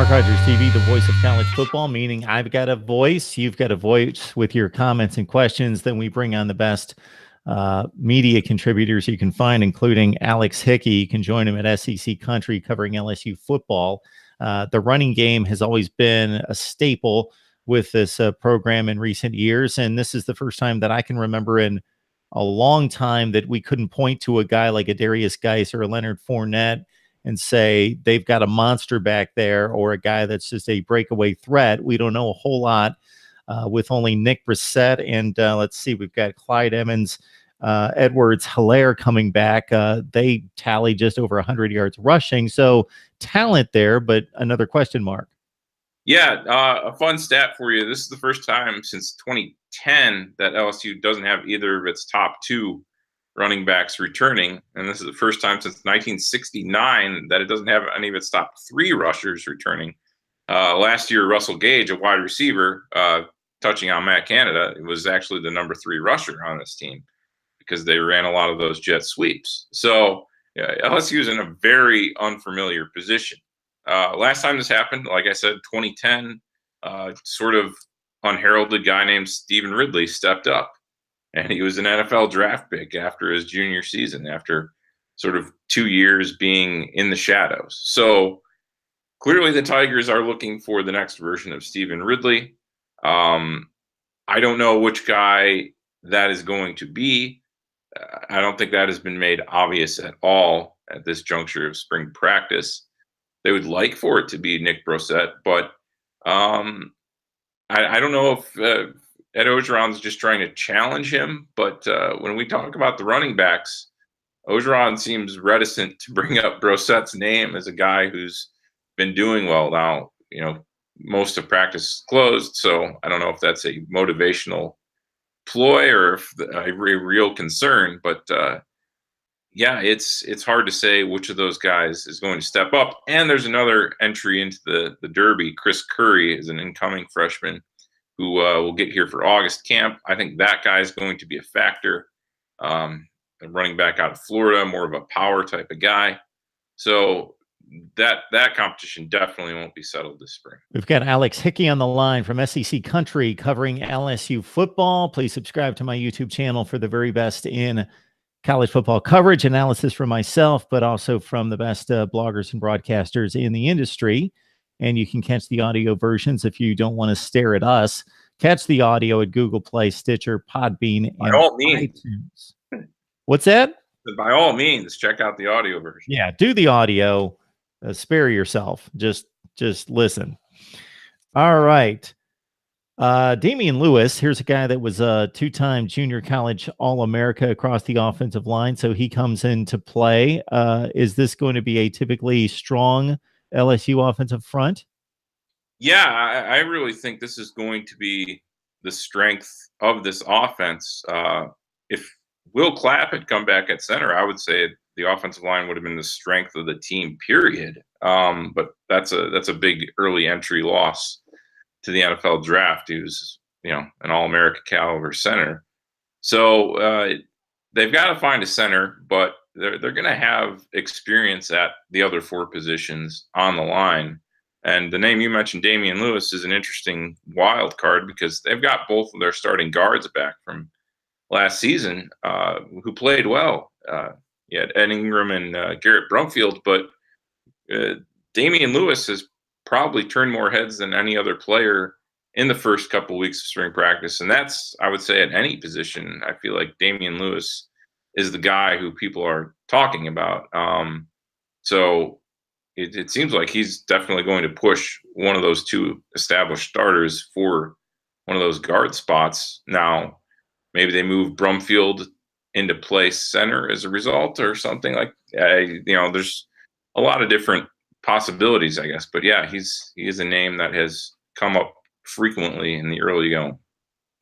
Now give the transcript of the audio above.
Mark Rogers TV, the voice of college football, meaning I've got a voice, you've got a voice with your comments and questions. Then we bring on the best media contributors you can find, including Alex Hickey. You can join him at SEC Country covering LSU football. The running game has always been a staple with this program in recent years, and this is the first time that I can remember in a long time that we couldn't point to a guy like a Darius Geis or a Leonard Fournette and say they've got a monster back there or a guy that's just a breakaway threat. We don't know a whole lot with only Nick Brissett. And let's see, we've got Clyde Emmons, Edwards-Helaire coming back. They tally just over 100 yards rushing. So talent there, but another question mark. Yeah, a fun stat for you. This is the first time since 2010 that LSU doesn't have either of its top two running backs returning, and this is the first time since 1969 that it doesn't have any of its top three rushers returning. Last year, Russell Gage, a wide receiver, touching on Matt Canada, was actually the number 3 rusher on this team because they ran a lot of those jet sweeps. So LSU is in a very unfamiliar position. Last time this happened, like I said, 2010, sort of unheralded guy named Stephen Ridley stepped up. And he was an NFL draft pick after his junior season, after sort of 2 years being in the shadows. So clearly the Tigers are looking for the next version of Stephen Ridley. I don't know which guy that is going to be. I don't think that has been made obvious at all at this juncture of spring practice. They would like for it to be Nick Brissett, but I don't know if Ed Orgeron's just trying to challenge him, but when we talk about the running backs, Orgeron seems reticent to bring up Brissett's name as a guy who's been doing well now. You know, most of practice is closed, so I don't know if that's a motivational ploy or if a real concern. But yeah, it's hard to say which of those guys is going to step up. And there's another entry into the Derby. Chris Curry is an incoming freshman who will get here for August camp. I think that guy is going to be a factor. Running back out of Florida, more of a power type of guy. So that competition definitely won't be settled this spring. We've got Alex Hickey on the line from SEC Country covering LSU football. Please subscribe to my YouTube channel for the very best in college football coverage, analysis from myself, but also from the best bloggers and broadcasters in the industry. And you can catch the audio versions if you don't want to stare at us. Catch the audio at Google Play, Stitcher, Podbean, and iTunes. What's that? By all means, check out the audio version. Yeah, do the audio. Spare yourself. Just listen. All right. Damian Lewis, here's a guy that was a 2-time junior college All-America across the offensive line, so he comes into play. Is this going to be a typically strong LSU offensive front? Yeah, I really think this is going to be the strength of this offense. If Will Clapp had come back at center, I would say the offensive line would have been the strength of the team, period. But that's a big early entry loss to the NFL draft. He was, an All-America caliber center. So they've got to find a center, but they're going to have experience at the other 4 positions on the line. And the name you mentioned, Damian Lewis, is an interesting wild card because they've got both of their starting guards back from last season who played well. You had Ed Ingram and Garrett Brumfield, but Damian Lewis has probably turned more heads than any other player in the first couple of weeks of spring practice. And that's, I would say, at any position, I feel like Damian Lewis is the guy who people are talking about. So it seems like he's definitely going to push one of those 2 established starters for one of those guard spots. Now, maybe they move Brumfield into play center as a result or something like there's a lot of different possibilities, I guess. But yeah, he is a name that has come up frequently in the early going.